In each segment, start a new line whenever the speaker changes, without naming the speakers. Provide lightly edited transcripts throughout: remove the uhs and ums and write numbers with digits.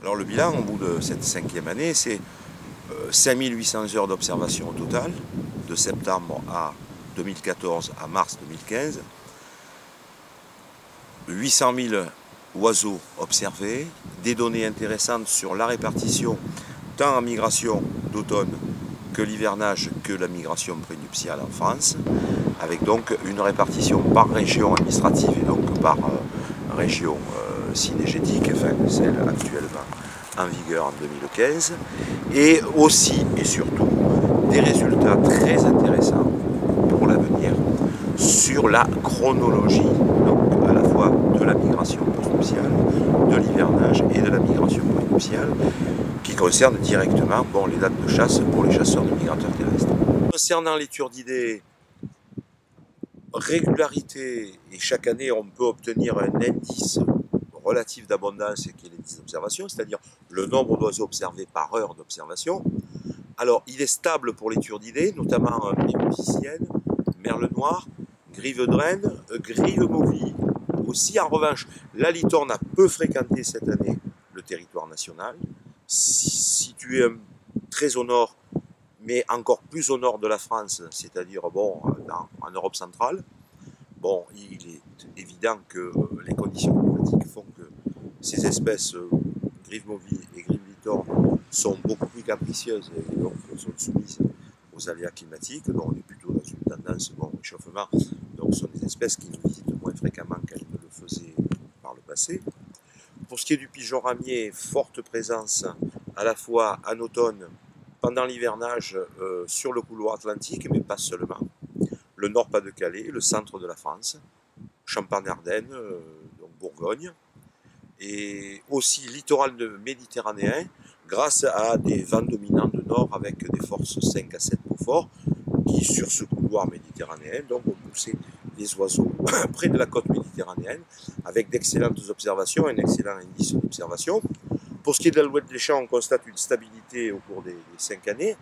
Alors le bilan au bout de cette 5e année, c'est 5800 heures d'observation au total, de septembre à 2014 à mars 2015, 800 000 oiseaux observés, des données intéressantes sur la répartition tant en migration d'automne que l'hivernage que la migration prénuptiale en France, avec donc une répartition par région administrative et donc par région synégétique, enfin celle actuellement en vigueur en 2015, et aussi et surtout des résultats très intéressants pour l'avenir sur la chronologie, donc à la fois de la migration postnuptiale, de l'hivernage et de la migration prénuptiale, qui concerne directement les dates de chasse pour les chasseurs de migrateurs terrestres. Concernant les turdidés, régularité, et chaque année on peut obtenir un indice relatif d'abondance qui est l'indice d'observation, c'est-à-dire le nombre d'oiseaux observés par heure d'observation. Alors il est stable pour les turdidés, notamment les musiciennes, merle noir, grive de Rennes, grive mauvie. Aussi en revanche, la licorne a peu fréquenté cette année le territoire national, situé très au nord, mais encore plus au nord de la France, c'est-à-dire en Europe centrale. Bon, il est évident que les conditions climatiques font que ces espèces, grive mauvie et grive licorne, sont beaucoup plus capricieuses et donc sont soumises aux aléas climatiques. Donc on est plutôt dans une tendance au réchauffement, donc ce sont des espèces qui nous visitent moins fréquemment qu'elles ne le faisaient par le passé. Pour ce qui est du pigeon ramier, forte présence à la fois en automne, pendant l'hivernage, sur le couloir atlantique, mais pas seulement. Le Nord-Pas-de-Calais, le centre de la France, Champagne-Ardenne, donc Bourgogne, et aussi littoral méditerranéen, grâce à des vents dominants de nord avec des forces 5 à 7 Beaufort, qui sur ce couloir méditerranéen donc, ont poussé les oiseaux près de la côte méditerranéenne, avec d'excellentes observations, un excellent indice d'observation. Pour ce qui est de l'alouette des champs, on constate une stabilité au cours des 5 années,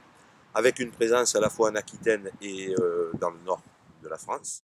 avec une présence à la fois en Aquitaine et dans le nord de la France.